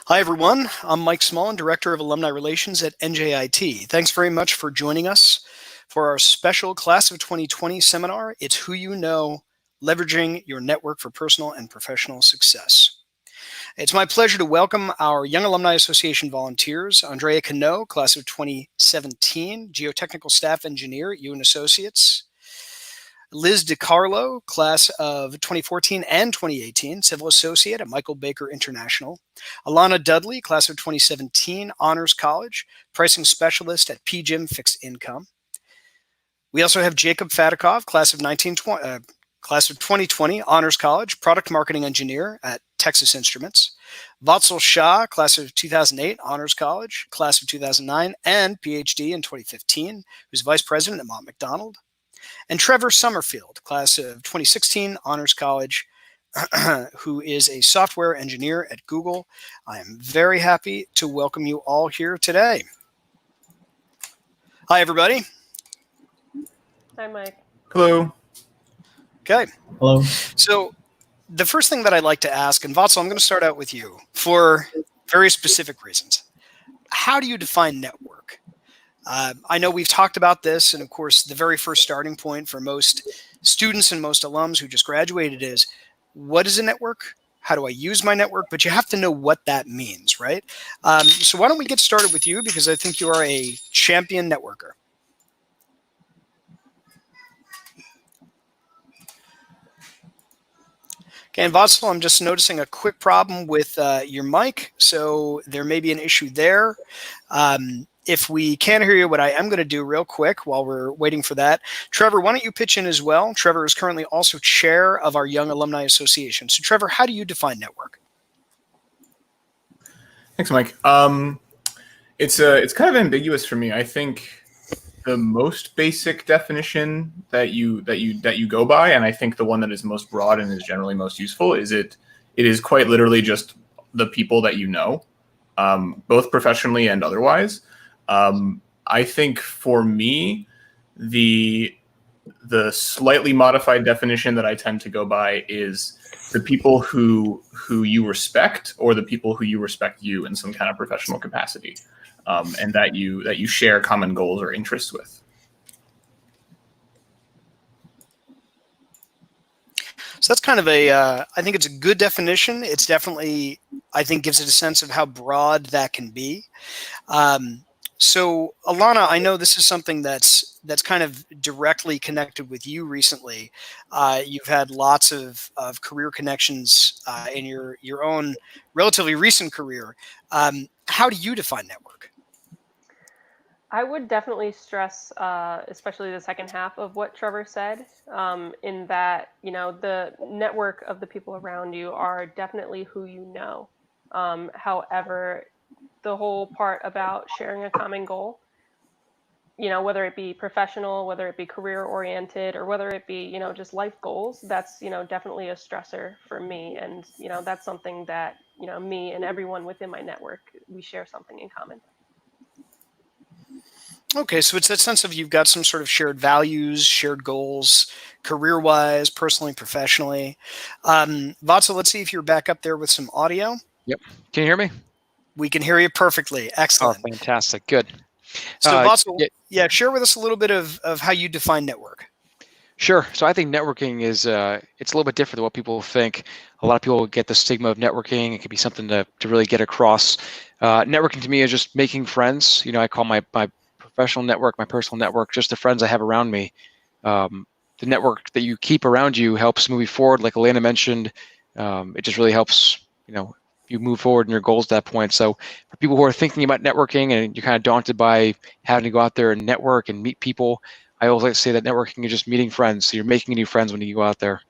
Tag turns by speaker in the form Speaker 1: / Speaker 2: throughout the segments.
Speaker 1: Hi, everyone. I'm Mike Smullen, Director of Alumni Relations at NJIT. Thanks very much for joining us for our special Class of 2020 seminar, It's Who You Know, Leveraging Your Network for Personal and Professional Success. It's my pleasure to welcome our Young Alumni Association volunteers, Andrea Cano, Class of 2017, Geotechnical Staff Engineer at UN Associates, Liz DiCarlo, Class of 2014 and 2018, Civil Associate at Michael Baker International, Alana Dudley, Class of 2017, Honors College, Pricing Specialist at PGIM Fixed Income. We also have Jacob Fatikov, Class of 2020, Honors College, Product Marketing Engineer at Texas Instruments. Vatsal Shah, Class of 2008, Honors College, Class of 2009, and PhD in 2015, who's Vice President at Mott MacDonald. And Trevor Summerfield, Class of 2016, Honors College, who is a software engineer at Google. I am very happy to welcome you all here today. Hi, everybody.
Speaker 2: Hi, Mike.
Speaker 3: Hello.
Speaker 1: Okay.
Speaker 3: Hello.
Speaker 1: So the first thing that I'd like to ask, and Vatsal, I'm going to start out with you for very specific reasons. How do you define network? I know we've talked about this, and of course, the very first starting point for most students and most alums who just graduated is, what is a network? How do I use my network? But you have to know what that means, right? So why don't we get started with you, because I think you are a champion networker. Okay, and Vatsal, I'm just noticing a quick problem with your mic, so there may be an issue there. If we can't hear you, what I am going to do real quick while we're waiting for that, Trevor, why don't you pitch in as well? Trevor is currently also chair of our Young Alumni Association. So Trevor, how do you define network?
Speaker 3: Thanks, Mike. It's kind of ambiguous for me. I think the most basic definition that you go by, and I think the one that is most broad and is generally most useful, is it is quite literally just the people that you know, both professionally and otherwise. I think for me, the slightly modified definition that I tend to go by is the people who you respect, or the people who you respect you in some kind of professional capacity, and that you share common goals or interests with.
Speaker 1: So that's kind of I think it's a good definition. It's definitely, I think, gives it a sense of how broad that can be. So Alana, I know this is something that's kind of directly connected with you recently. You've had lots of career connections in your own relatively recent career. How do you define network?
Speaker 2: I would definitely stress, especially the second half of what Trevor said, in that, the network of the people around you are definitely who you know. However, the whole part about sharing a common goal, whether it be professional, whether it be career oriented, or whether it be, just life goals, that's, definitely a stressor for me. And, that's something that, me and everyone within my network, we share something in common.
Speaker 1: Okay, so it's that sense of you've got some sort of shared values, shared goals, career-wise, personally, professionally. Vatsal, let's see if you're back up there with some audio.
Speaker 4: Yep. Can you hear me?
Speaker 1: We can hear you perfectly. Excellent.
Speaker 4: Oh, fantastic. Good.
Speaker 1: So Vatsal, share with us a little bit of how you define network.
Speaker 4: Sure. So I think networking is it's a little bit different than what people think. A lot of people get the stigma of networking. It can be something to really get across. Networking to me is just making friends. I call my professional network, my personal network, just the friends I have around me. The network that you keep around you helps move you forward. Like Elena mentioned, it just really helps, you move forward in your goals at that point. So for people who are thinking about networking and you're kind of daunted by having to go out there and network and meet people, I always like to say that networking is just meeting friends. So you're making new friends when you go out there.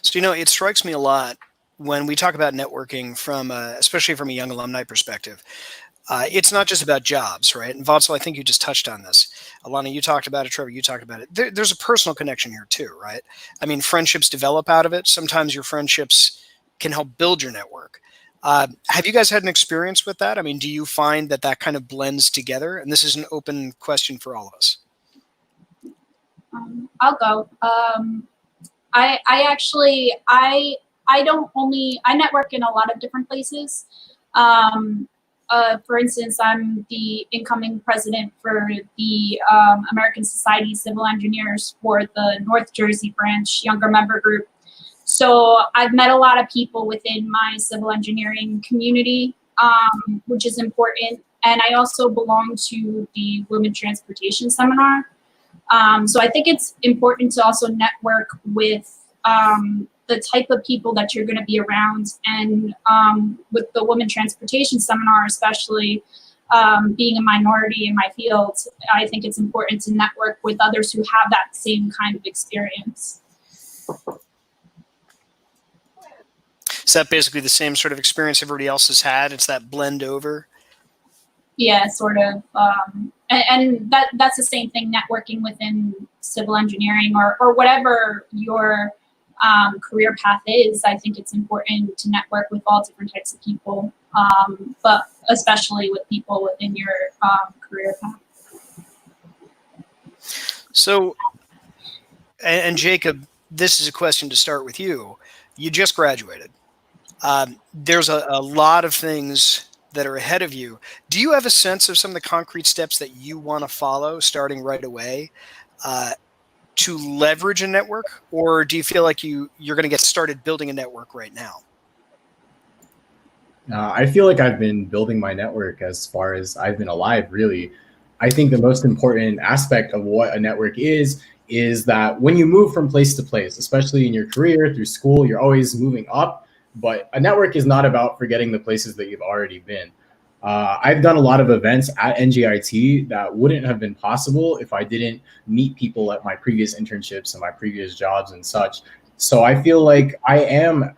Speaker 1: So, it strikes me a lot when we talk about networking from, especially from a young alumni perspective. It's not just about jobs, right? And Vatsal, I think you just touched on this. Alana, you talked about it. Trevor, you talked about it. There's a personal connection here too, right? I mean, friendships develop out of it. Sometimes your friendships can help build your network. Have you guys had an experience with that? I mean, do you find that kind of blends together? And this is an open question for all of us.
Speaker 5: I'll go. I I network in a lot of different places. For instance, I'm the incoming president for the American Society of Civil Engineers for the North Jersey branch younger member group. So I've met a lot of people within my civil engineering community, which is important. And I also belong to the Women Transportation Seminar. So I think it's important to also network with the type of people that you're going to be around. And with the Women Transportation Seminar, especially being a minority in my field, I think it's important to network with others who have that same kind of experience.
Speaker 1: Is that basically the same sort of experience everybody else has had? It's that blend over?
Speaker 5: Yeah, sort of. And that's the same thing, networking within civil engineering or whatever your career path is. I think it's important to network with all different types of people, but especially with people within your career path.
Speaker 1: So, and Jacob, this is a question to start with you. You just graduated. There's a lot of things that are ahead of you. Do you have a sense of some of the concrete steps that you want to follow starting right away to leverage a network? Or do you feel like you're going to get started building a network right now?
Speaker 6: I feel like I've been building my network as far as I've been alive, really. I think the most important aspect of what a network is that when you move from place to place, especially in your career, through school, you're always moving up. But a network is not about forgetting the places that you've already been. I've done a lot of events at NJIT that wouldn't have been possible if I didn't meet people at my previous internships and my previous jobs and such. So I feel like I am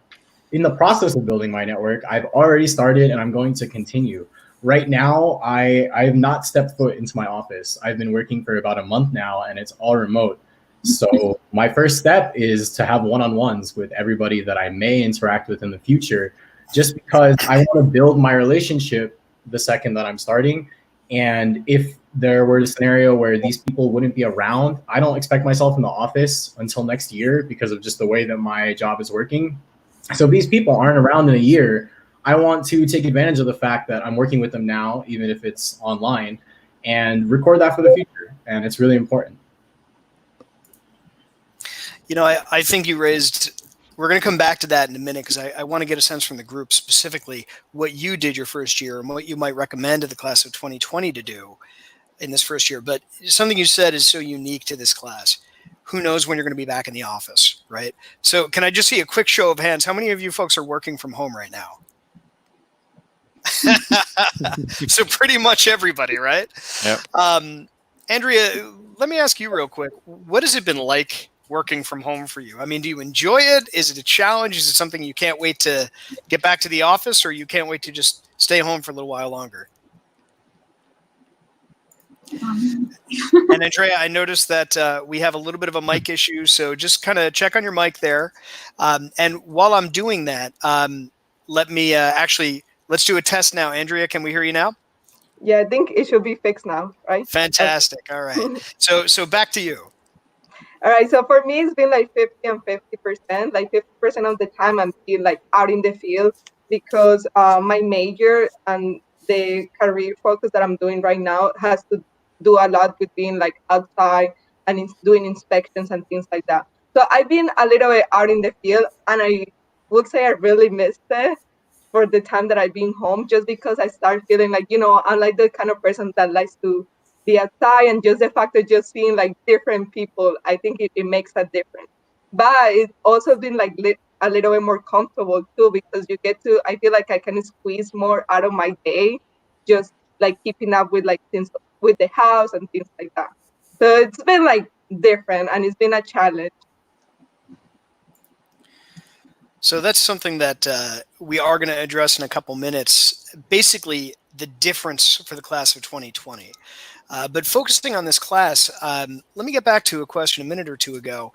Speaker 6: in the process of building my network. I've already started and I'm going to continue. Right now, I have not stepped foot into my office. I've been working for about a month now and it's all remote. So my first step is to have one-on-ones with everybody that I may interact with in the future, just because I want to build my relationship the second that I'm starting. And if there were a scenario where these people wouldn't be around, I don't expect myself in the office until next year because of just the way that my job is working. So if these people aren't around in a year, I want to take advantage of the fact that I'm working with them now, even if it's online, and record that for the future. And it's really important.
Speaker 1: You know, I think you raised, we're going to come back to that in a minute because I want to get a sense from the group specifically what you did your first year and what you might recommend to the class of 2020 to do in this first year. But something you said is so unique to this class. Who knows when you're going to be back in the office, right? So can I just see a quick show of hands? How many of you folks are working from home right now? So pretty much everybody, right?
Speaker 4: Yep.
Speaker 1: Andrea, let me ask you real quick. What has it been like working from home for you? I mean, do you enjoy it? Is it a challenge? Is it something you can't wait to get back to the office, or you can't wait to just stay home for a little while longer? And Andrea, I noticed that we have a little bit of a mic issue, so just kind of check on your mic there. And while I'm doing that, let me let's do a test now. Andrea, can we hear you now?
Speaker 7: Yeah, I think it should be fixed now, right?
Speaker 1: Fantastic. All right. So back to you.
Speaker 7: All right. So for me, it's been like 50 and 50%. Like 50% of the time, I'm still like out in the field because my major and the career focus that I'm doing right now has to do a lot with being like outside and doing inspections and things like that. So I've been a little bit out in the field, and I would say I really missed it for the time that I've been home, just because I start feeling like, I'm like the kind of person that likes to be outside, and just the fact of just seeing like different people, I think it makes a difference. But it's also been like a little bit more comfortable too, because I feel like I can squeeze more out of my day, just like keeping up with like things with the house and things like that. So it's been like different, and it's been a challenge.
Speaker 1: So that's something that we are going to address in a couple minutes. Basically, the difference for the class of 2020. But focusing on this class, let me get back to a question a minute or two ago.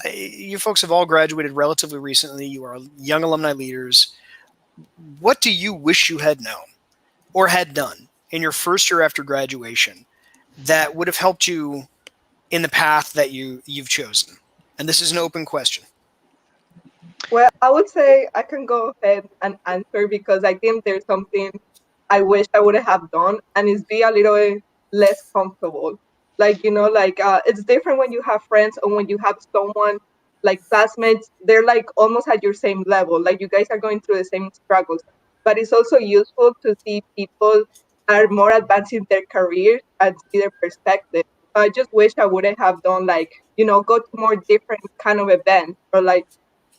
Speaker 1: You folks have all graduated relatively recently. You are young alumni leaders. What do you wish you had known or had done in your first year after graduation that would have helped you in the path that you've chosen? And this is an open question.
Speaker 7: Well, I would say I can go ahead and answer because I think there's something I wish I would have done, and it's be a little less comfortable. Like, it's different when you have friends or when you have someone like classmates, they're like almost at your same level. Like, you guys are going through the same struggles. But it's also useful to see people are more advanced in their careers and see their perspective. I just wish I would have done like, go to more different kind of events or like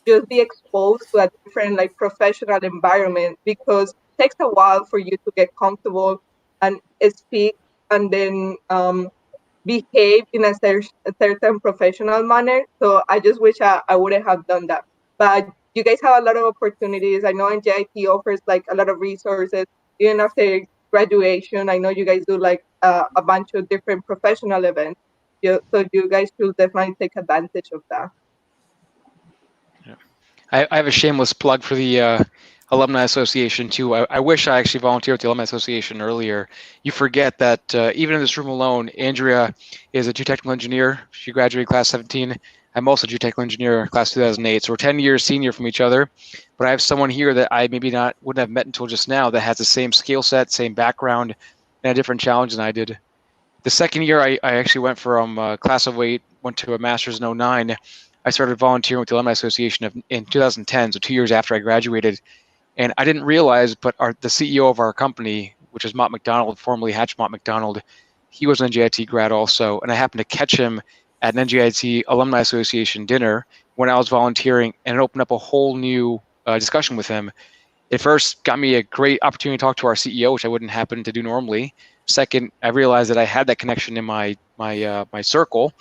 Speaker 7: just be exposed to a different like professional environment because it takes a while for you to get comfortable and speak and then behave in a certain professional manner. So I just wish I wouldn't have done that. But you guys have a lot of opportunities. I know NJIT offers like a lot of resources even after graduation. I know you guys do like a bunch of different professional events. So you guys should definitely take advantage of that.
Speaker 4: I have a shameless plug for the Alumni Association too. I wish I actually volunteered with the Alumni Association earlier. You forget that even in this room alone, Andrea is a geotechnical engineer. She graduated class 17. I'm also a geotechnical engineer, class 2008. So we're 10 years senior from each other. But I have someone here that I maybe wouldn't have met until just now that has the same skill set, same background, and a different challenge than I did. The second year, I actually went from class of 08, went to a master's in 09. I started volunteering with the Alumni Association in 2010, so 2 years after I graduated. And I didn't realize, but the CEO of our company, which is Mott McDonald, formerly Hatch Mott McDonald, he was an NJIT grad also. And I happened to catch him at an NJIT Alumni Association dinner when I was volunteering, and it opened up a whole new discussion with him. It first got me a great opportunity to talk to our CEO, which I wouldn't happen to do normally. Second, I realized that I had that connection in my circle,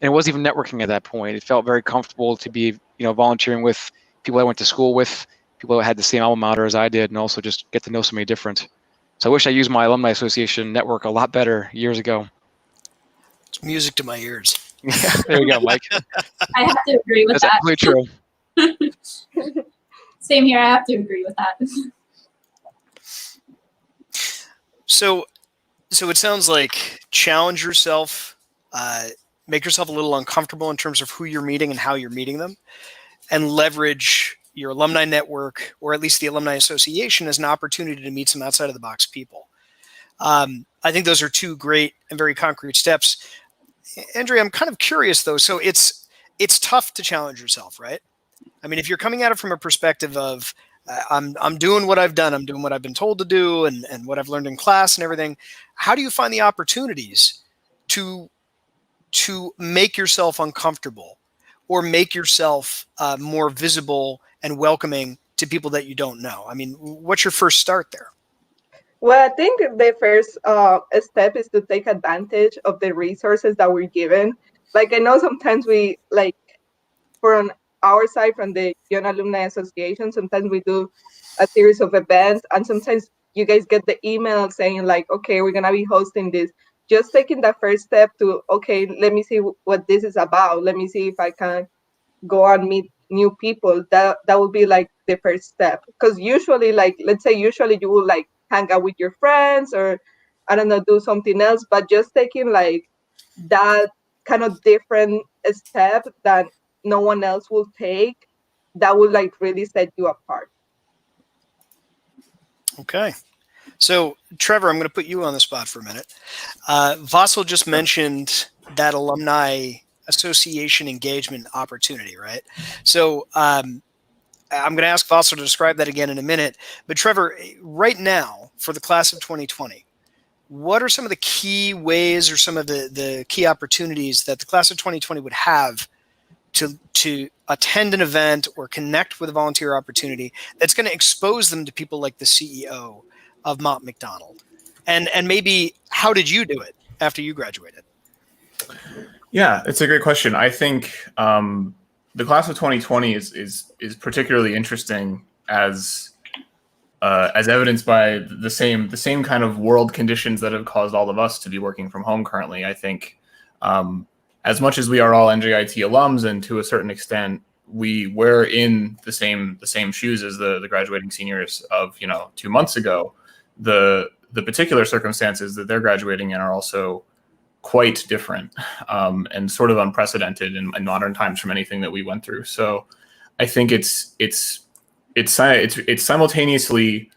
Speaker 4: and it wasn't even networking at that point. It felt very comfortable to be, volunteering with people I went to school with, people that had the same alma mater as I did, and also just get to know somebody different. So I wish I used my Alumni Association network a lot better years ago.
Speaker 1: It's music to my ears.
Speaker 4: Yeah, there you go, Mike.
Speaker 5: I have to agree with
Speaker 4: That's
Speaker 5: that.
Speaker 4: absolutely true.
Speaker 5: Same here. I have to agree with that.
Speaker 1: So it sounds like challenge yourself, make yourself a little uncomfortable in terms of who you're meeting and how you're meeting them, and leverage your alumni network, or at least the Alumni Association, as an opportunity to meet some outside of the box people. I think those are two great and very concrete steps. Andrea, I'm kind of curious though. So it's tough to challenge yourself, right? I mean, if you're coming at it from a perspective of I'm doing what I've done, I'm doing what I've been told to do, and what I've learned in class and everything, how do you find the opportunities to make yourself uncomfortable or make yourself more visible and welcoming to people that you don't know? I mean, what's your first start there?
Speaker 7: Well, I think the first step is to take advantage of the resources that we're given. Like, I know sometimes we, like, from our side, from the Young Alumni Association, sometimes we do a series of events, and sometimes you guys get the email saying, like, okay, we're going to be hosting this. Just taking that first step to, okay, let me see what this is about. Let me see if I can go and meet new people. That would be like the first step. Because usually, like, let's say usually you will like hang out with your friends or, I don't know, do something else. But just taking like that kind of different step that no one else will take, that would like really set you apart.
Speaker 1: Okay. So, Trevor, I'm going to put you on the spot for a minute. Vatsal just mentioned that Alumni Association engagement opportunity, right? So I'm going to ask Vatsal to describe that again in a minute. But Trevor, right now, for the class of 2020, what are some of the key ways or some of the key opportunities that the class of 2020 would have to attend an event or connect with a volunteer opportunity that's going to expose them to people like the CEO of Mott McDonald? And maybe how did you do it after you graduated?
Speaker 3: Yeah, it's a great question. I think the class of 2020 is particularly interesting as evidenced by the same kind of world conditions that have caused all of us to be working from home currently. I think as much as we are all NJIT alums, and to a certain extent we were in the same shoes as the graduating seniors of 2 months ago, the particular circumstances that they're graduating in are also quite different and sort of unprecedented in modern times from anything that we went through. So I think it's simultaneously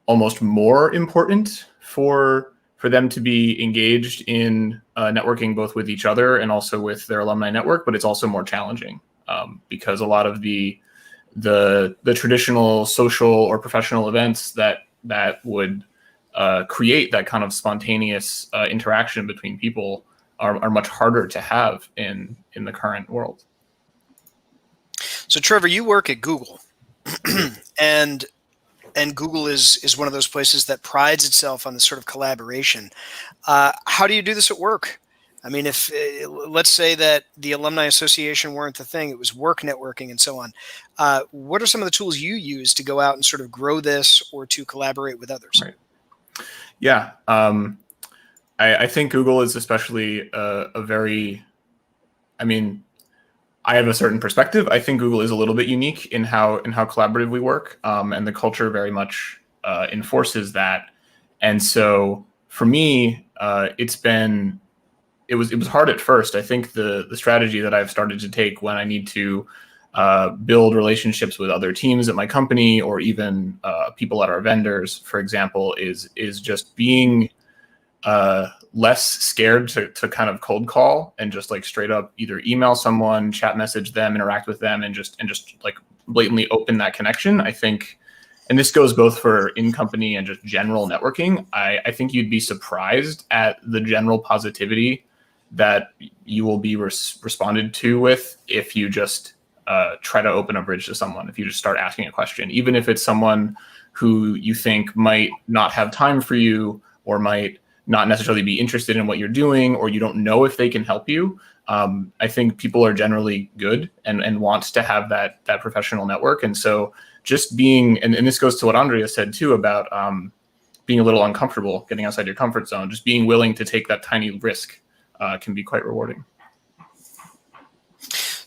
Speaker 3: almost more important for them to be engaged in networking both with each other and also with their alumni network, but it's also more challenging because a lot of the traditional social or professional events that would create that kind of spontaneous interaction between people are much harder to have in the current world.
Speaker 1: So Trevor, you work at Google, and Google is one of those places that prides itself on this sort of collaboration. How do you do this at work? I mean, if let's say that the Alumni Association weren't the thing, it was work networking and so on. What are some of the tools you use to go out and sort of grow this or to collaborate with others?
Speaker 3: Right. Yeah. I think Google is especially a very, I mean, I have a certain perspective. I think Google is a little bit unique in how collaborative we work, and the culture very much enforces that. And so for me, it was hard at first. I think the strategy that I've started to take when I need to build relationships with other teams at my company or even people at our vendors, for example, is just being less scared to kind of cold call and just like straight up either email someone, chat message them, interact with them, and just like blatantly open that connection. I think, and this goes both for in-company and just general networking, I think you'd be surprised at the general positivity that you will be responded to with if you just try to open a bridge to someone, if you just start asking a question, even if it's someone who you think might not have time for you or might not necessarily be interested in what you're doing, or you don't know if they can help you. I think people are generally good and want to have that professional network. And so just being, and this goes to what Andrea said too, about being a little uncomfortable, getting outside your comfort zone, just being willing to take that tiny risk can be quite rewarding.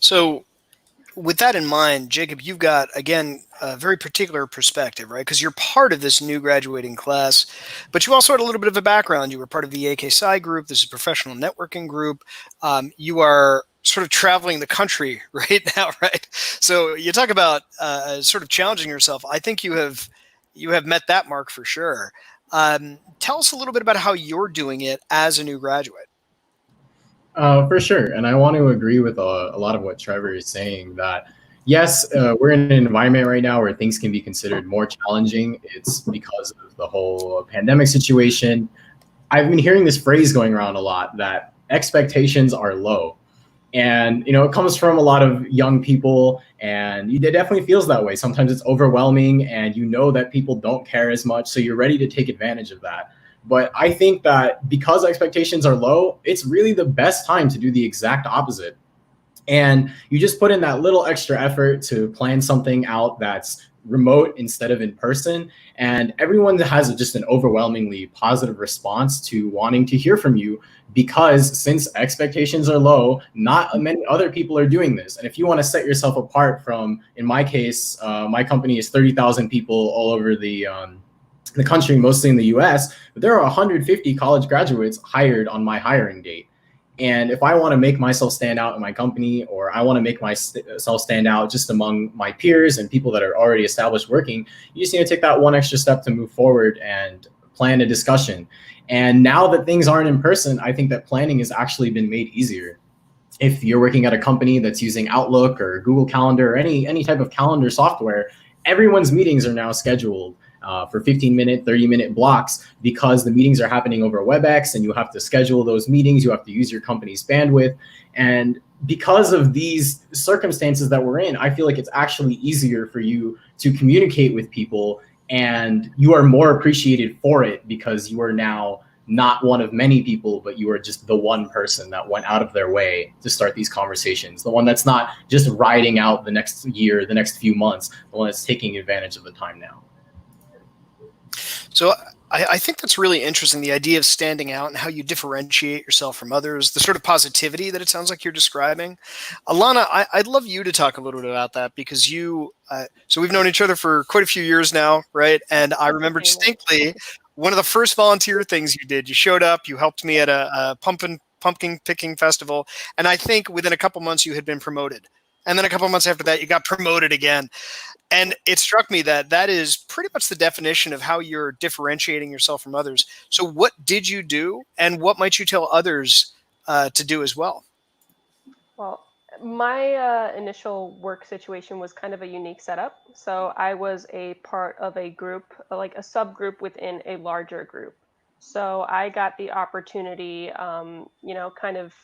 Speaker 1: So with that in mind, Jacob, you've got, again, a very particular perspective, right? Because you're part of this new graduating class, but you also had a little bit of a background. You were part of the AKSI group. This is a professional networking group. You are sort of traveling the country right now, right? So you talk about sort of challenging yourself. I think you have met that mark for sure. Tell us a little bit about how you're doing it as a new graduate.
Speaker 6: For sure. And I want to agree with a lot of what Trevor is saying, that yes, we're in an environment right now where things can be considered more challenging. It's because of the whole pandemic situation. I've been hearing this phrase going around a lot, that expectations are low. And, it comes from a lot of young people, and it definitely feels that way. Sometimes it's overwhelming and that people don't care as much. So you're ready to take advantage of that. But I think that because expectations are low, it's really the best time to do the exact opposite. And you just put in that little extra effort to plan something out that's remote instead of in person. And everyone has just an overwhelmingly positive response to wanting to hear from you, because since expectations are low, not many other people are doing this. And if you want to set yourself apart from, in my case, my company is 30,000 people all over the country, mostly in the US, but there are 150 college graduates hired on my hiring date. And if I want to make myself stand out in my company, or I want to make myself stand out just among my peers and people that are already established working, you just need to take that one extra step to move forward and plan a discussion. And now that things aren't in person, I think that planning has actually been made easier. If you're working at a company that's using Outlook or Google Calendar or any type of calendar software, everyone's meetings are now scheduled for 15-minute, 30-minute blocks, because the meetings are happening over WebEx and you have to schedule those meetings. You have to use your company's bandwidth. And because of these circumstances that we're in, I feel like it's actually easier for you to communicate with people, and you are more appreciated for it because you are now not one of many people, but you are just the one person that went out of their way to start these conversations. The one that's not just riding out the next year, the next few months, the one that's taking advantage of the time now.
Speaker 1: So I think that's really interesting, the idea of standing out and how you differentiate yourself from others, the sort of positivity that it sounds like you're describing. Alana, I'd love you to talk a little bit about that, because so we've known each other for quite a few years now, right? And I remember distinctly one of the first volunteer things you did. You showed up, you helped me at a pumpkin picking festival, and I think within a couple months you had been promoted. And then a couple of months after that, you got promoted again. And it struck me that that is pretty much the definition of how you're differentiating yourself from others. So what did you do, and what might you tell others to do as well?
Speaker 2: Well, my initial work situation was kind of a unique setup. So I was a part of a group, like a subgroup within a larger group. So I got the opportunity, kind of,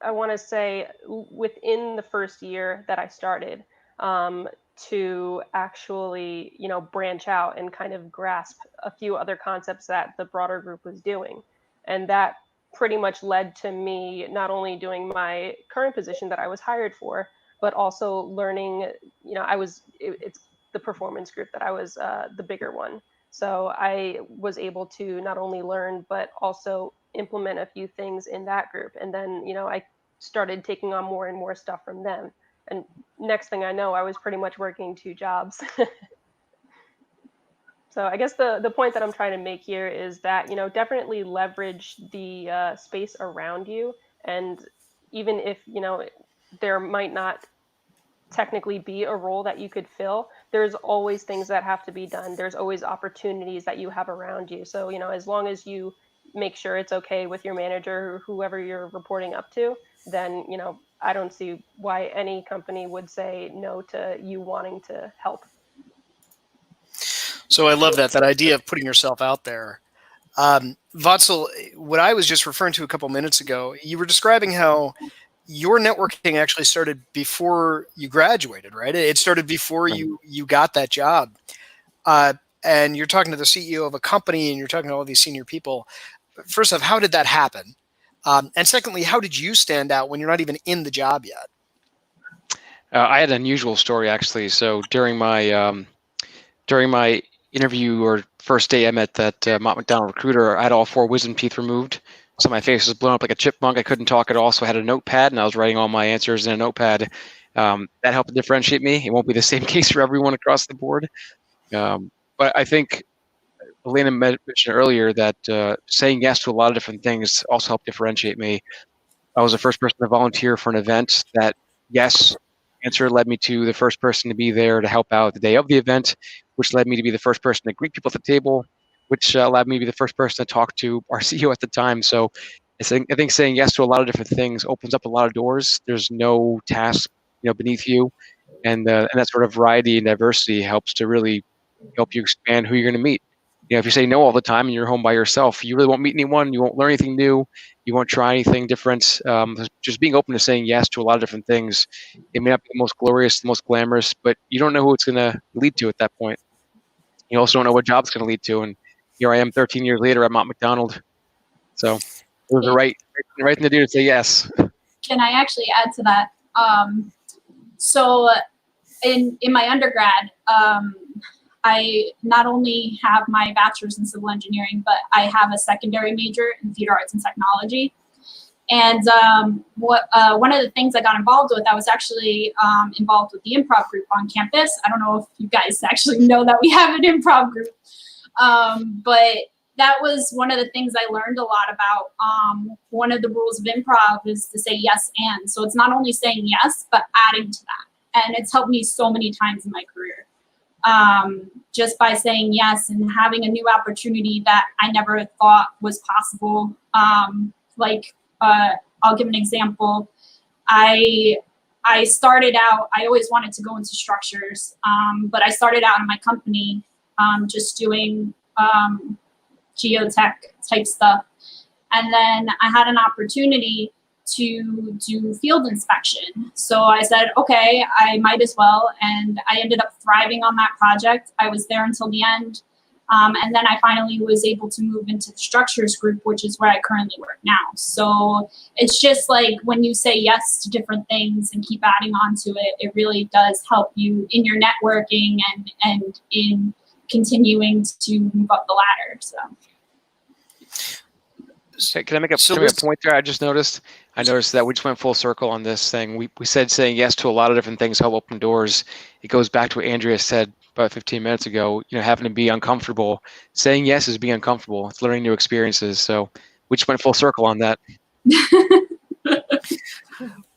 Speaker 2: I want to say within the first year that I started, to actually, branch out and kind of grasp a few other concepts that the broader group was doing. And that pretty much led to me not only doing my current position that I was hired for, but also learning, it's the performance group that I was the bigger one. So I was able to not only learn, but also implement a few things in that group. And then, I started taking on more and more stuff from them. And next thing I know, I was pretty much working 2 jobs. So I guess the point that I'm trying to make here is that, definitely leverage the space around you. And even if, there might not technically be a role that you could fill, there's always things that have to be done. There's always opportunities that you have around you. So, as long as you make sure it's okay with your manager or whoever you're reporting up to, then, I don't see why any company would say no to you wanting to help.
Speaker 1: So I love that idea of putting yourself out there. Vatsal, what I was just referring to a couple minutes ago, you were describing how your networking actually started before you graduated, right? It started before you got that job. And you're talking to the CEO of a company and you're talking to all these senior people. First off, how did that happen? And secondly, how did you stand out when you're not even in the job yet?
Speaker 4: I had an unusual story, actually. So during my interview or first day I met that Mott McDonald recruiter, I had all 4 wisdom teeth removed. So my face was blown up like a chipmunk. I couldn't talk at all. So I had a notepad and I was writing all my answers in a notepad. That helped differentiate me. It won't be the same case for everyone across the board. But I think Elena mentioned earlier that saying yes to a lot of different things also helped differentiate me. I was the first person to volunteer for an event. That yes answer led me to the first person to be there to help out the day of the event, which led me to be the first person to greet people at the table, which allowed me to be the first person to talk to our CEO at the time. So I think saying yes to a lot of different things opens up a lot of doors. There's no task, beneath you, and that sort of variety and diversity helps to really help you expand who you're going to meet. If you say no all the time and you're home by yourself, you really won't meet anyone. You won't learn anything new. You won't try anything different. Just being open to saying yes to a lot of different things. It may not be the most glorious, the most glamorous, but you don't know who it's going to lead to at that point. You also don't know what job it's going to lead to. And here I am 13 years later at Mott McDonald. So it was the right thing to do to say yes.
Speaker 5: Can I actually add to that? So in my undergrad, I not only have my bachelor's in civil engineering, but I have a secondary major in theater arts and technology. And one of the things I got involved with, I was actually involved with the improv group on campus. I don't know if you guys actually know that we have an improv group, but that was one of the things I learned a lot about. One of the rules of improv is to say yes and. So it's not only saying yes, but adding to that. And it's helped me so many times in my career. Just by saying yes and having a new opportunity that I never thought was possible. I'll give an example. I started out, I always wanted to go into structures, but I started out in my company just doing geotech type stuff. And then I had an opportunity to do field inspection. So I said, okay, I might as well. And I ended up thriving on that project. I was there until the end. And then I finally was able to move into the structures group, which is where I currently work now. So it's just like when you say yes to different things and keep adding on to it, it really does help you in your networking and in continuing to move up the ladder. So
Speaker 4: can I make a point there? I noticed that we just went full circle on this thing. We said saying yes to a lot of different things help open doors. It goes back to what Andrea said about 15 minutes ago, having to be uncomfortable. Saying yes is being uncomfortable. It's learning new experiences. So we just went full circle on that.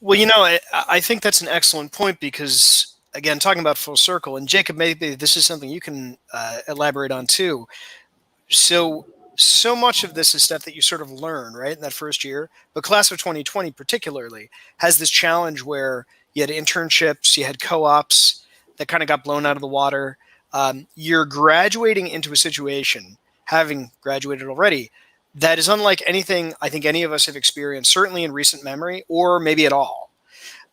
Speaker 1: Well, I think that's an excellent point because, again, talking about full circle, and Jacob, maybe this is something you can elaborate on too. So much of this is stuff that you sort of learn, right, in that first year. But class of 2020 particularly has this challenge where you had internships, you had co-ops that kind of got blown out of the water. You're graduating into a situation, having graduated already, that is unlike anything I think any of us have experienced, certainly in recent memory, or maybe at all.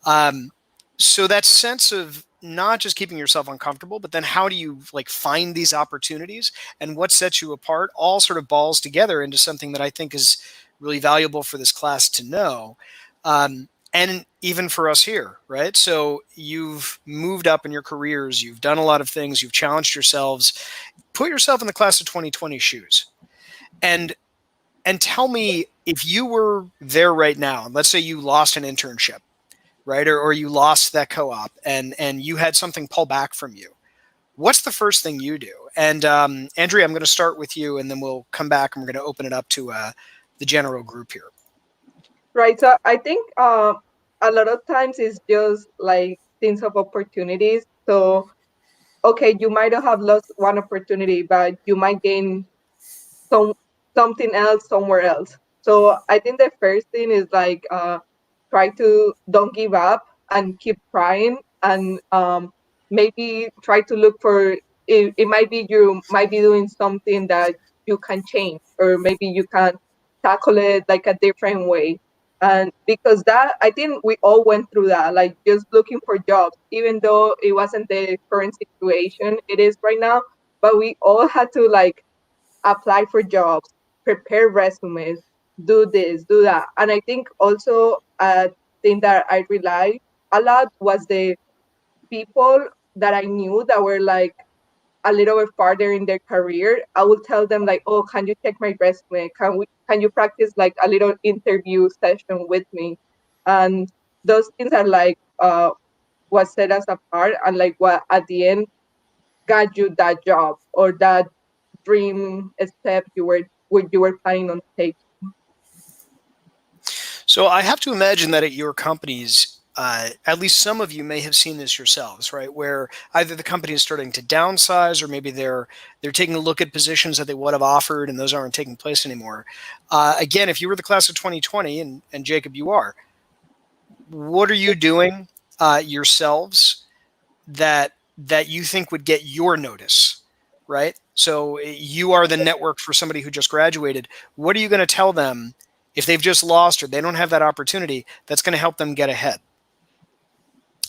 Speaker 1: Um, so that sense of not just keeping yourself uncomfortable, but then how do you like find these opportunities and what sets you apart all sort of balls together into something that I think is really valuable for this class to know. And even for us here, right? So you've moved up in your careers, you've done a lot of things, you've challenged yourselves. Put yourself in the class of 2020 shoes. And tell me, if you were there right now, and let's say you lost an internship, right? Or you lost that co-op and you had something pull back from you. What's the first thing you do? And Andrea, I'm going to start with you, and then we'll come back and we're going to open it up to the general group here.
Speaker 7: Right. So I think a lot of times it's just like things of opportunities. So, okay, you might have lost one opportunity, but you might gain something else somewhere else. So I think the first thing is like try to don't give up and keep trying, and maybe try to look for it might be you might be doing something that you can change, or maybe you can tackle it like a different way. And because that, I think we all went through that, like just looking for jobs, even though it wasn't the current situation it is right now, but we all had to like apply for jobs, prepare resumes, do this, do that. And I think also a thing that I relied a lot was the people that I knew that were like a little bit farther in their career. I would tell them like, oh, can you check my resume? Can you practice like a little interview session with me? And those things are like what set us apart, and like what at the end got you that job or that dream step you were planning on taking.
Speaker 1: So I have to imagine that at your companies, at least some of you may have seen this yourselves, right? Where either the company is starting to downsize, or maybe they're taking a look at positions that they would have offered, and those aren't taking place anymore. Again, if you were the class of 2020, and Jacob, you are, what are you doing yourselves that you think would get your notice, right? So you are the network for somebody who just graduated. What are you going to tell them if they've just lost or they don't have that opportunity that's going to help them get ahead?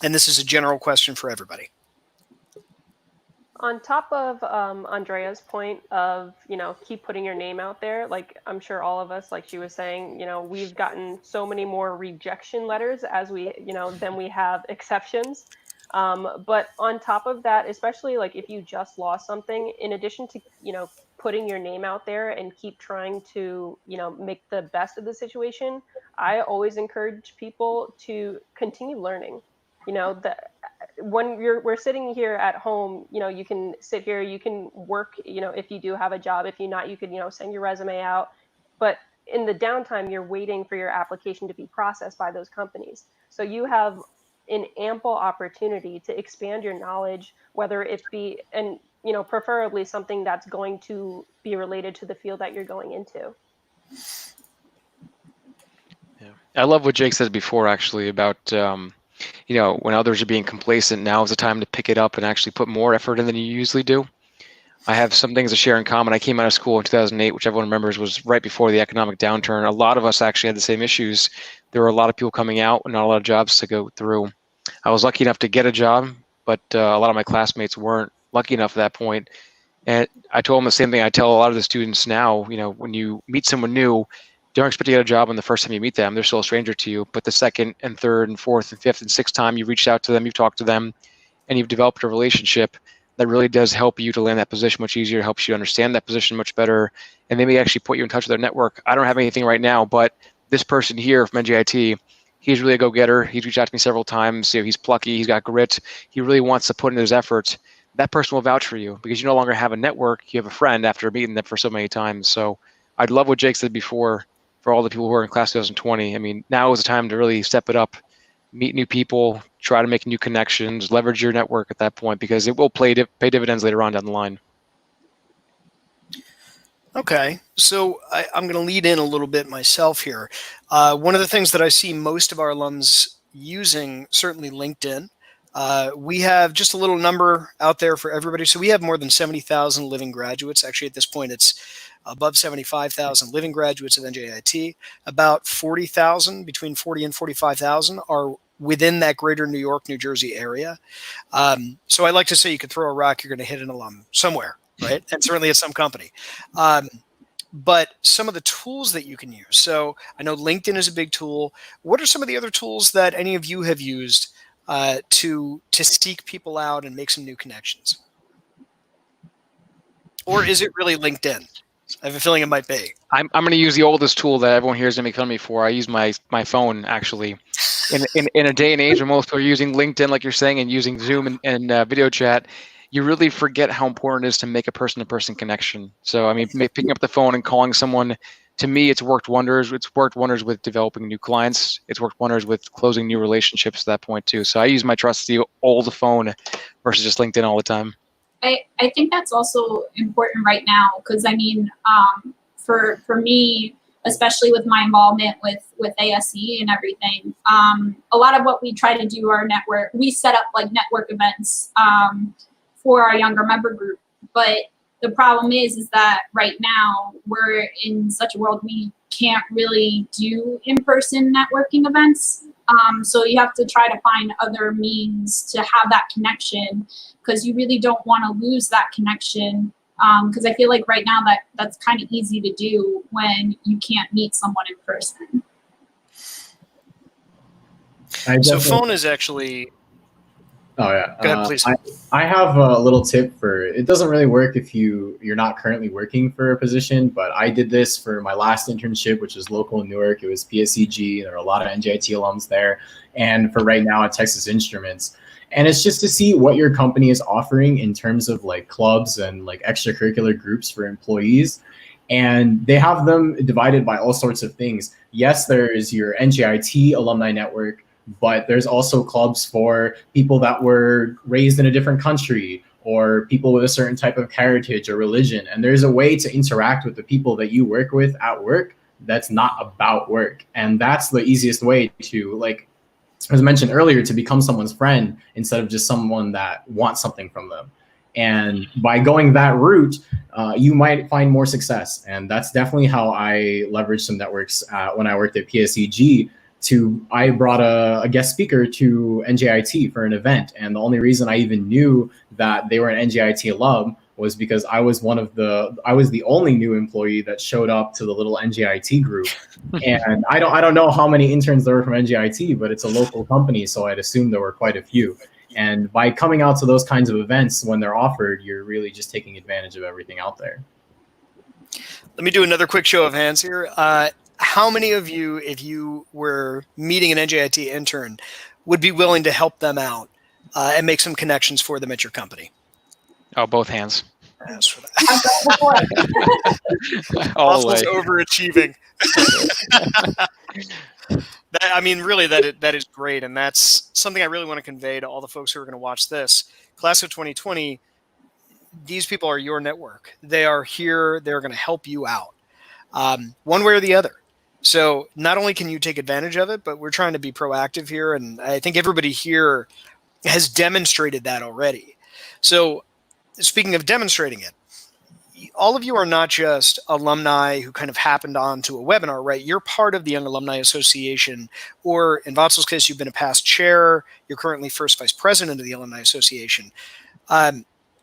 Speaker 1: And this is a general question for everybody.
Speaker 2: On top of Andrea's point of, keep putting your name out there, like I'm sure all of us, like she was saying, we've gotten so many more rejection letters as we, than we have exceptions. But on top of that, especially like if you just lost something, in addition to, putting your name out there and keep trying to, make the best of the situation, I always encourage people to continue learning. When we're sitting here at home, you can sit here, you can work, if you do have a job. If you not, you could, send your resume out. But in the downtime, you're waiting for your application to be processed by those companies. So you have an ample opportunity to expand your knowledge, whether it be, and preferably something that's going to be related to the field that you're going into.
Speaker 4: Yeah, I love what Jake said before, actually, about when others are being complacent, now is the time to pick it up and actually put more effort in than you usually do. I have some things to share in common. I came out of school in 2008, which everyone remembers was right before the economic downturn. A lot of us actually had the same issues. There were a lot of people coming out and not a lot of jobs to go through. I was lucky enough to get a job, but a lot of my classmates weren't lucky enough at that point. And I told them the same thing I tell a lot of the students now, when you meet someone new, don't expect to get a job on the first time you meet them. They're still a stranger to you. But the second and third and fourth and fifth and sixth time you've reached out to them, you've talked to them, and you've developed a relationship, that really does help you to land that position much easier, helps you understand that position much better, and maybe actually put you in touch with their network. I don't have anything right now, but this person here from NJIT, he's really a go-getter. He's reached out to me several times. He's plucky, he's got grit, he really wants to put in his efforts. That person will vouch for you because you no longer have a network, you have a friend after meeting them for so many times. So I'd love what Jake said before. for all the people who are in class 2020. I mean, now is the time to really step it up, meet new people, try to make new connections, leverage your network at that point, because it will pay dividends later on down the line.
Speaker 1: Okay, so I'm going to lead in a little bit myself here. One of the things that I see most of our alums using, certainly LinkedIn. We have just a little number out there for everybody. So we have more than 70,000 living graduates. Actually, at this point, it's above 75,000 living graduates of NJIT. About 40,000, between 40 and 45,000, are within that greater New York, New Jersey area. So I like to say you could throw a rock, you're going to hit an alum somewhere, right? And certainly at some company. But some of the tools that you can use. So I know LinkedIn is a big tool. What are some of the other tools that any of you have used to seek people out and make some new connections? Or is it really LinkedIn? I have a feeling it might be.
Speaker 4: I'm going to use the oldest tool that everyone here is going to make fun of me for. I use my phone, actually. In a day and age where most people are using LinkedIn, like you're saying, and using Zoom and video chat, you really forget how important it is to make a person-to-person connection. So, I mean, picking up the phone and calling someone, to me, it's worked wonders. It's worked wonders with developing new clients. It's worked wonders with closing new relationships at that point, too. So I use my trusty old phone versus just LinkedIn all the time.
Speaker 5: I think that's also important right now because, I mean, for me, especially with my involvement with ASE and everything, a lot of what we try to do our network, we set up like network events for our younger member group. But the problem is that right now we're in such a world we can't really do in-person networking events. So you have to try to find other means to have that connection because you really don't want to lose that connection. Because I feel like right now that's kind of easy to do when you can't meet someone in person.
Speaker 1: So phone is actually...
Speaker 6: Oh yeah.
Speaker 1: Go ahead, please.
Speaker 6: I have a little tip for it. Doesn't really work if you're not currently working for a position, but I did this for my last internship, which was local in Newark. It was PSEG. There are a lot of NJIT alums there, and for right now at Texas Instruments. And it's just to see what your company is offering in terms of like clubs and like extracurricular groups for employees. And they have them divided by all sorts of things. Yes, there is your NJIT alumni network, but there's also clubs for people that were raised in a different country or people with a certain type of heritage or religion. And there's a way to interact with the people that you work with at work that's not about work. And that's the easiest way to, like, as mentioned earlier, to become someone's friend instead of just someone that wants something from them. And by going that route, you might find more success. And that's definitely how I leveraged some networks when I worked at PSEG. I brought a guest speaker to NJIT for an event. And the only reason I even knew that they were an NJIT alum was because I was the only new employee that showed up to the little NJIT group. And I don't know how many interns there were from NJIT, but it's a local company. So I'd assume there were quite a few. And by coming out to those kinds of events when they're offered, you're really just taking advantage of everything out there.
Speaker 1: Let me do another quick show of hands here. How many of you, if you were meeting an NJIT intern, would be willing to help them out and make some connections for them at your company?
Speaker 4: Oh, both hands.
Speaker 1: As for that.
Speaker 4: All the way.
Speaker 1: Overachieving. I mean, really, that is great. And that's something I really want to convey to all the folks who are going to watch this. Class of 2020, these people are your network. They are here. They're going to help you out one way or the other. So not only can you take advantage of it, but we're trying to be proactive here. And I think everybody here has demonstrated that already. So speaking of demonstrating it, all of you are not just alumni who kind of happened onto a webinar, right? You're part of the Young Alumni Association, or in Vatsal's case, you've been a past chair. You're currently first vice president of the Alumni Association.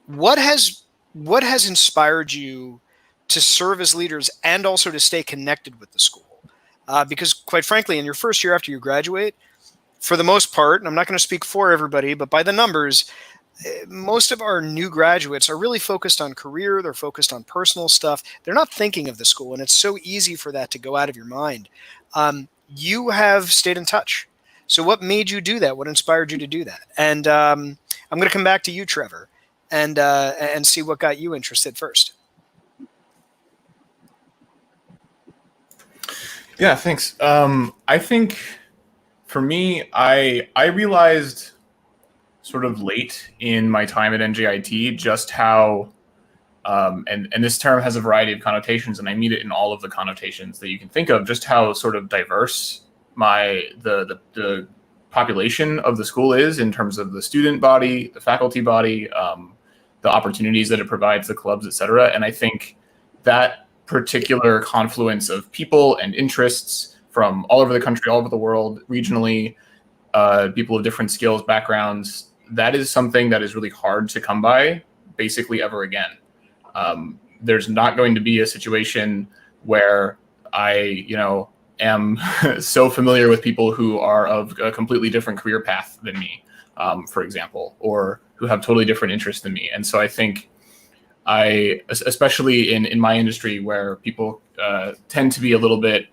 Speaker 1: What has inspired you to serve as leaders and also to stay connected with the school? Because quite frankly, in your first year after you graduate, for the most part, and I'm not going to speak for everybody, but by the numbers, most of our new graduates are really focused on career. They're focused on personal stuff. They're not thinking of the school, and it's so easy for that to go out of your mind. You have stayed in touch. So what made you do that? What inspired you to do that? And I'm going to come back to you, Trevor, and see what got you interested first.
Speaker 3: Yeah, thanks. I think for me, I realized sort of late in my time at NJIT just how and this term has a variety of connotations, and I mean it in all of the connotations that you can think of, just how sort of diverse the population of the school is in terms of the student body, the faculty body, the opportunities that it provides, the clubs, et cetera. And I think that particular confluence of people and interests from all over the country, all over the world, regionally, people of different skills, backgrounds, that is something that is really hard to come by basically ever again. There's not going to be a situation where I, am so familiar with people who are of a completely different career path than me, for example, or who have totally different interests than me. And so I think especially in my industry where people tend to be a little bit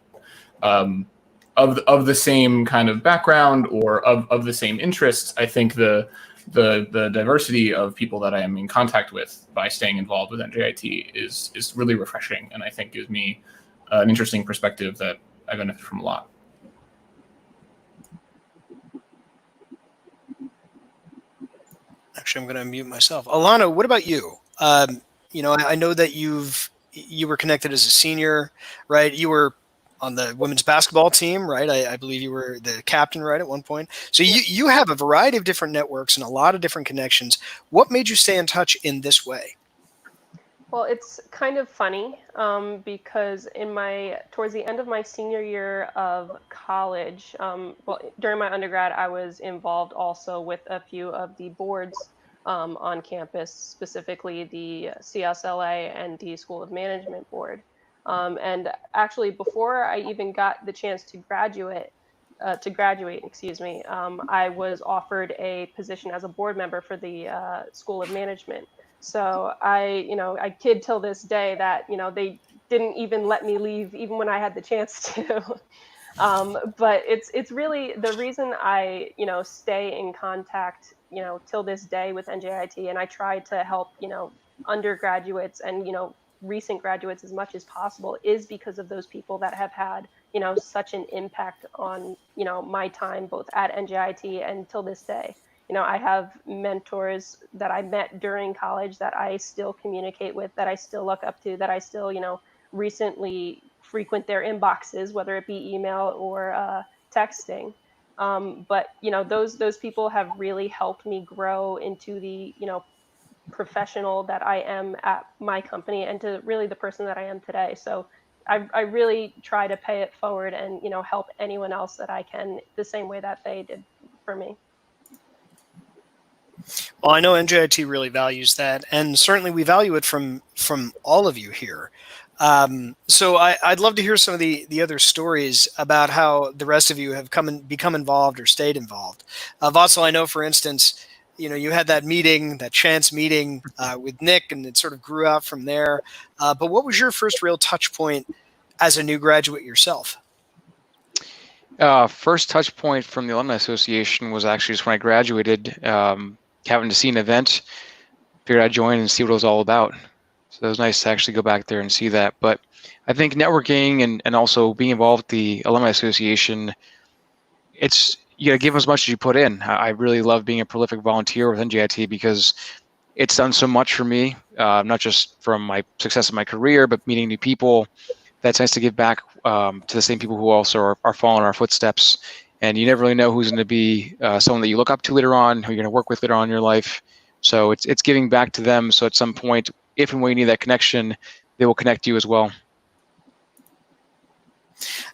Speaker 3: of the same kind of background or of the same interests, I think the diversity of people that I am in contact with by staying involved with NJIT is really refreshing, and I think gives me an interesting perspective that I benefit from a lot.
Speaker 1: Actually, I'm going to mute myself. Alana, what about you? I know that you were connected as a senior, right? You were on the women's basketball team, right? I believe you were the captain, right, at one point. So you have a variety of different networks and a lot of different connections. What made you stay in touch in this way?
Speaker 2: Well, it's kind of funny because towards the end of my senior year of college, during my undergrad, I was involved also with a few of the boards on campus, specifically the CSLA and the School of Management Board. And actually, before I even got the chance to graduate, I was offered a position as a board member for the School of Management. So I kid till this day that, they didn't even let me leave even when I had the chance to. But it's really the reason I, stay in contact, till this day with NJIT, and I try to help, undergraduates and, recent graduates as much as possible is because of those people that have had, such an impact on, my time both at NJIT and till this day. I have mentors that I met during college that I still communicate with, that I still look up to, that I still, recently frequent their inboxes, whether it be email or texting. But those people have really helped me grow into the professional that I am at my company and to really the person that I am today. So I really try to pay it forward and help anyone else that I can the same way that they did for me.
Speaker 1: Well, I know NJIT really values that, and certainly we value it from all of you here. So I'd love to hear some of the other stories about how the rest of you have become involved or stayed involved. Vatsal, I know, for instance, you had that chance meeting with Nick, and it sort of grew out from there. But what was your first real touch point as a new graduate yourself?
Speaker 4: First touch point from the Alumni Association was actually just when I graduated, having to see an event, figured I'd join and see what it was all about. So it was nice to actually go back there and see that. But I think networking and also being involved with the Alumni Association, you got to give as much as you put in. I really love being a prolific volunteer with NJIT because it's done so much for me, not just from my success in my career, but meeting new people. That's nice to give back to the same people who also are following our footsteps. And you never really know who's going to be someone that you look up to later on, who you're going to work with later on in your life. So it's giving back to them. So at some point, if and when you need that connection, they will connect you as well.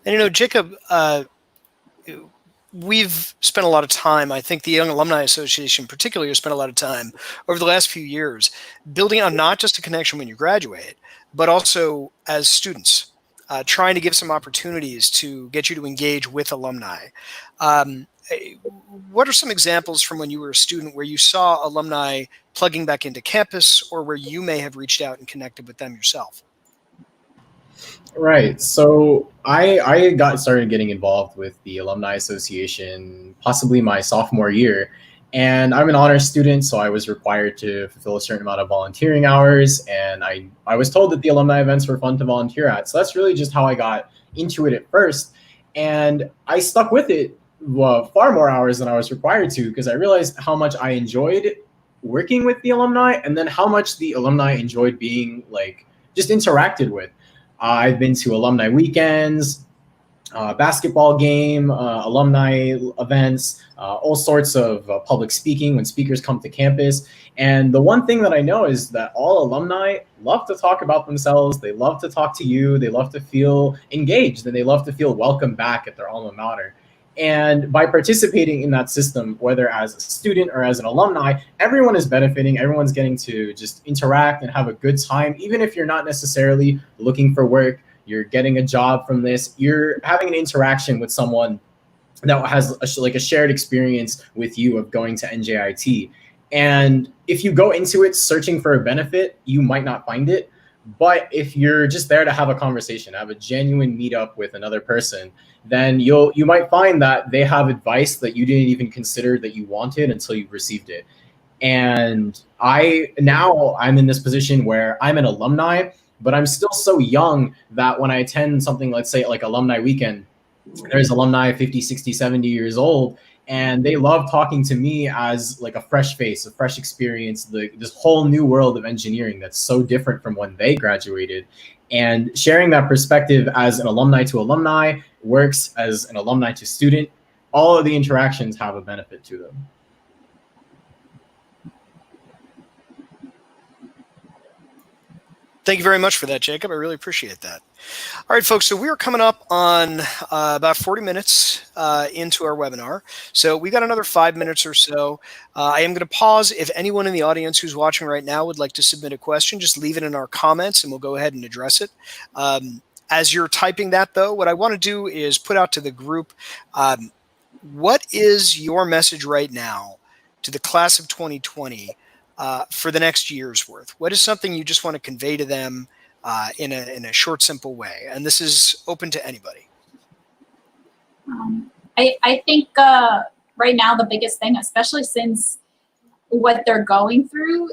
Speaker 1: And Jacob, we've spent a lot of time, I think the Young Alumni Association particularly has spent a lot of time over the last few years building out not just a connection when you graduate, but also as students, trying to give some opportunities to get you to engage with alumni. What are some examples from when you were a student where you saw alumni plugging back into campus, or where you may have reached out and connected with them yourself?
Speaker 6: Right. So I got started getting involved with the Alumni Association possibly my sophomore year. And I'm an honors student, so I was required to fulfill a certain amount of volunteering hours. And I was told that the alumni events were fun to volunteer at. So that's really just how I got into it at first. And I stuck with it far more hours than I was required to, because I realized how much I enjoyed working with the alumni, and then how much the alumni enjoyed being just interacted with. I've been to alumni weekends, basketball game, alumni events, all sorts of public speaking when speakers come to campus. And the one thing that I know is that all alumni love to talk about themselves. They love to talk to you. They love to feel engaged, and they love to feel welcome back at their alma mater. And by participating in that system, whether as a student or as an alumni, everyone is benefiting. Everyone's getting to just interact and have a good time. Even if you're not necessarily looking for work, you're getting a job from this, you're having an interaction with someone that has a shared experience with you of going to NJIT. And if you go into it searching for a benefit, you might not find it. But if you're just there to have a conversation, have a genuine meetup with another person, then you might find that they have advice that you didn't even consider that you wanted until you received it. And I'm in this position where I'm an alumni, but I'm still so young that when I attend something, let's say like alumni weekend, there's alumni 50, 60, 70 years old, and they love talking to me as like a fresh face, a fresh experience, this whole new world of engineering that's so different from when they graduated. And sharing that perspective as an alumni to alumni works as an alumni to student. All of the interactions have a benefit to them.
Speaker 1: Thank you very much for that, Jacob. I really appreciate that. All right, folks, so we are coming up on about 40 minutes into our webinar. So we got another 5 minutes or so. I am going to pause. If anyone in the audience who's watching right now would like to submit a question, just leave it in our comments and we'll go ahead and address it. As you're typing that, though, what I want to do is put out to the group, what is your message right now to the class of 2020 for the next year's worth? What is something you just want to convey to them in a short, simple way? And this is open to anybody.
Speaker 5: I think right now the biggest thing, especially since what they're going through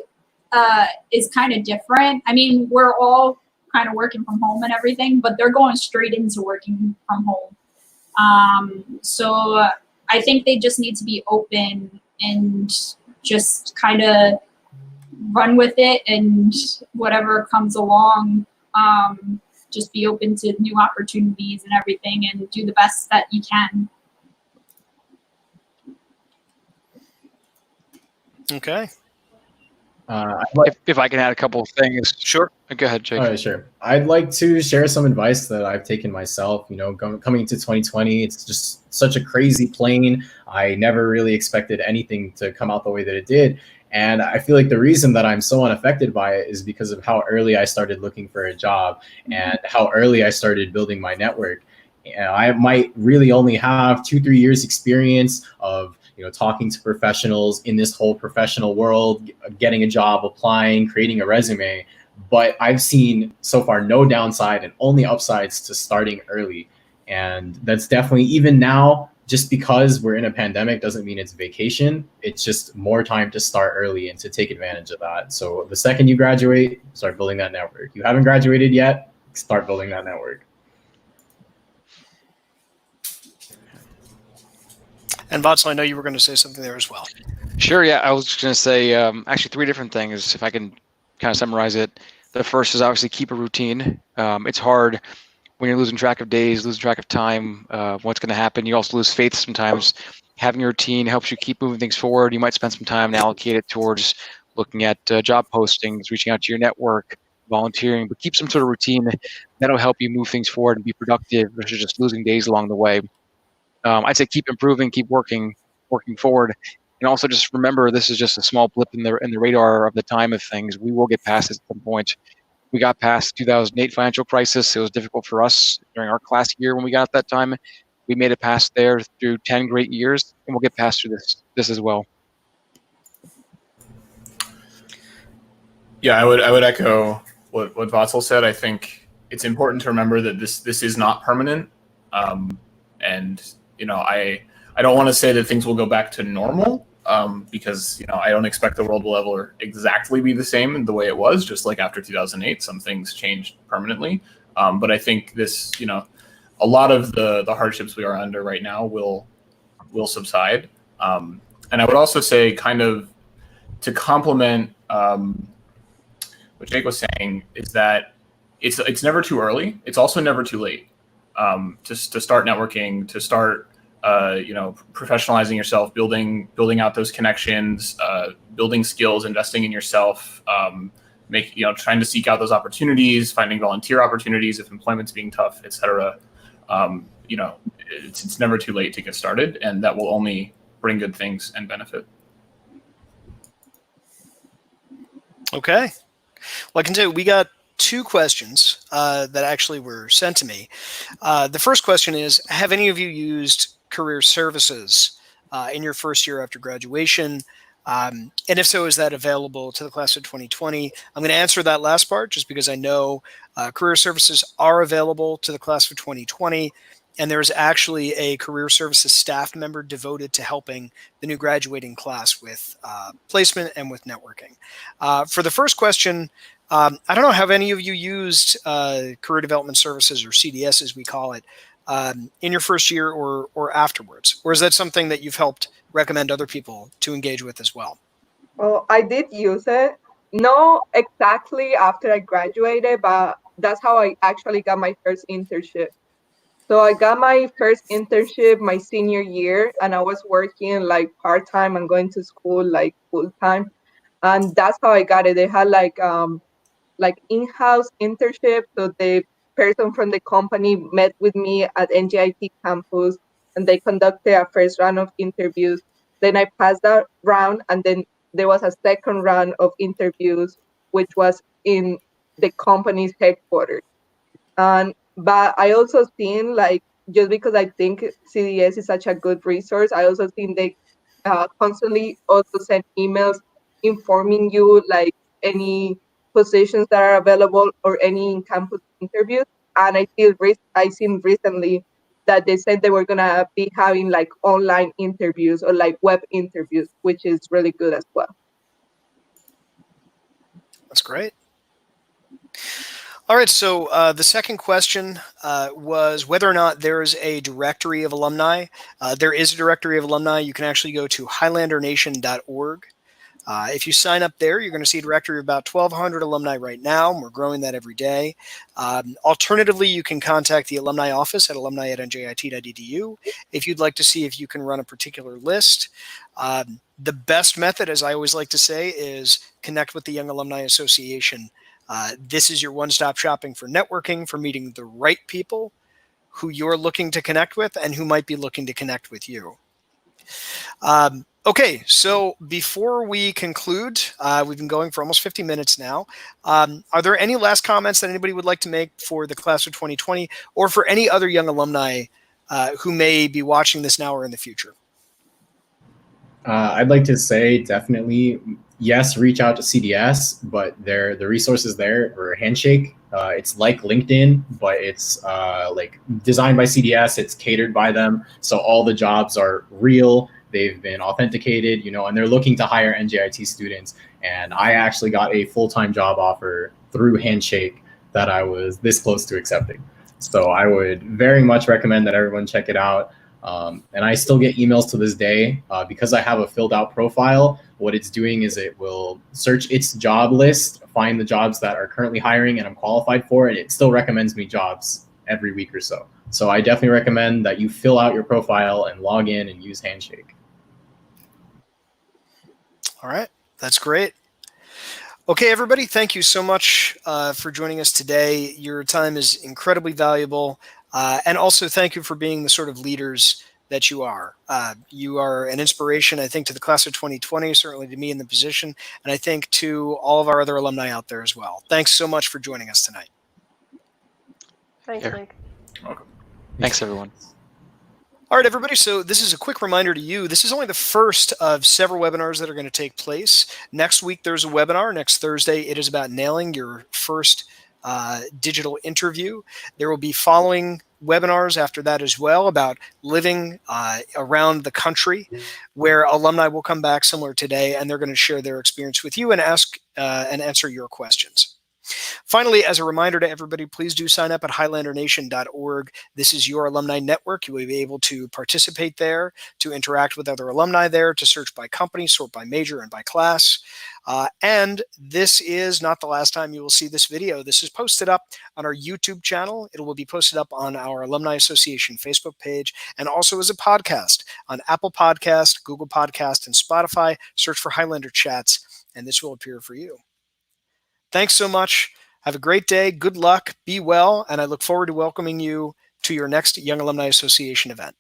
Speaker 5: is kind of different. I mean, we're all kind of working from home and everything, but they're going straight into working from home. So I think they just need to be open and just kind of run with it, and whatever comes along, just be open to new opportunities and everything, and do the best that you can.
Speaker 1: Okay.
Speaker 4: If I can add a couple of things.
Speaker 1: Sure.
Speaker 4: Go ahead, Jake.
Speaker 6: All right, sure. I'd like to share some advice that I've taken myself. Coming into 2020, it's just such a crazy plane. I never really expected anything to come out the way that it did. And I feel like the reason that I'm so unaffected by it is because of how early I started looking for a job and how early I started building my network. I might really only have 2-3 years experience of talking to professionals in this whole professional world, getting a job, applying, creating a resume. But I've seen so far no downside and only upsides to starting early. And that's definitely, even now, just because we're in a pandemic doesn't mean it's vacation. It's just more time to start early and to take advantage of that. So the second you graduate, start building that network. You haven't graduated yet, start building that network.
Speaker 1: And Vatsal, I know you were going to say something there as well.
Speaker 4: Sure, yeah. I was just going to say actually 3 different things, if I can kind of summarize it. The first is obviously keep a routine. It's hard when you're losing track of days, losing track of time, what's going to happen. You also lose faith sometimes. Having a routine helps you keep moving things forward. You might spend some time and allocate it towards looking at job postings, reaching out to your network, volunteering, but keep some sort of routine. That'll help you move things forward and be productive versus just losing days along the way. I'd say keep improving, keep working forward. And also just remember, this is just a small blip in the radar of the time of things. We will get past it at some point. We got past 2008 financial crisis. It was difficult for us during our class year when we got that time. We made it past there through 10 great years, and we'll get past through this as well.
Speaker 3: Yeah, I would echo what Vatsal said. I think it's important to remember that this is not permanent, and I don't want to say that things will go back to normal, because I don't expect the world will ever exactly be the same in the way it was. Just like after 2008, some things changed permanently. But I think this, a lot of the hardships we are under right now will subside. And I would also say, kind of to complement what Jake was saying, is that it's never too early. It's also never too late to start networking, to start professionalizing yourself, building out those connections, building skills, investing in yourself, trying to seek out those opportunities, finding volunteer opportunities if employment's being tough, etc. It's never too late to get started, and that will only bring good things and benefit.
Speaker 1: Okay. Well, I can tell you, we got 2 questions that actually were sent to me. The first question is, have any of you used career services in your first year after graduation? And if so, is that available to the class of 2020? I'm going to answer that last part just because I know career services are available to the class of 2020. And there's actually a career services staff member devoted to helping the new graduating class with placement and with networking. For the first question, I don't know, have any of you used career development services, or CDS as we call it, in your first year or afterwards? Or is that something that you've helped recommend other people to engage with as well?
Speaker 7: Well, I did use it. Not exactly after I graduated, but that's how I actually got my first internship. So I got my first internship my senior year, and I was working like part-time and going to school like full-time. And that's how I got it. They had like in-house internship. So the person from the company met with me at NJIT campus, and they conducted a first round of interviews. Then I passed that round, and then there was a second round of interviews, which was in the company's headquarters. But I also seen, like, just because I think CDS is such a good resource, I also think they constantly also send emails informing you like any positions that are available or any campus interviews. And I seen recently that they said they were gonna be having like online interviews or like web interviews, which is really good as well.
Speaker 1: That's great. All right, so the second question was whether or not there is a directory of alumni. There is a directory of alumni. You can actually go to highlandernation.org. If you sign up there, you're going to see a directory of about 1,200 alumni right now, and we're growing that every day. Alternatively, you can contact the alumni office at alumni@njit.edu if you'd like to see if you can run a particular list. The best method, as I always like to say, is connect with the Young Alumni Association. This is your one-stop shopping for networking, for meeting the right people who you're looking to connect with and who might be looking to connect with you. Okay, so before we conclude, we've been going for almost 50 minutes now. Are there any last comments that anybody would like to make for the class of 2020 or for any other young alumni who may be watching this now or in the future?
Speaker 6: I'd like to say definitely, yes, reach out to CDS, but the resources there for Handshake. It's like LinkedIn, but it's like designed by CDS. It's catered by them, so all the jobs are real. They've been authenticated, and they're looking to hire NJIT students. And I actually got a full-time job offer through Handshake that I was this close to accepting. So I would very much recommend that everyone check it out. And I still get emails to this day because I have a filled out profile. What it's doing is it will search its job list, find the jobs that are currently hiring and I'm qualified for, and it still recommends me jobs every week or so. So I definitely recommend that you fill out your profile and log in and use Handshake.
Speaker 1: All right, that's great. Okay, everybody, thank you so much for joining us today. Your time is incredibly valuable. And also thank you for being the sort of leaders that you are. You are an inspiration, I think, to the class of 2020, certainly to me in the position, and I think to all of our other alumni out there as well. Thanks so much for joining us tonight.
Speaker 2: Thanks, Mike.
Speaker 3: Welcome.
Speaker 4: Thanks, everyone.
Speaker 1: All right, everybody. So this is a quick reminder to you. This is only the first of several webinars that are going to take place. Next week, there's a webinar. Next Thursday, it is about nailing your first digital interview. There will be following webinars after that as well about living around the country, where alumni will come back similar today, and they're going to share their experience with you and ask and answer your questions. Finally, as a reminder to everybody, please do sign up at HighlanderNation.org. This is your alumni network. You will be able to participate there, to interact with other alumni there, to search by company, sort by major, and by class. And this is not the last time you will see this video. This is posted up on our YouTube channel. It will be posted up on our Alumni Association Facebook page, and also as a podcast on Apple Podcast, Google Podcast, and Spotify. Search for Highlander Chats, and this will appear for you. Thanks so much. Have a great day. Good luck. Be well. And I look forward to welcoming you to your next Young Alumni Association event.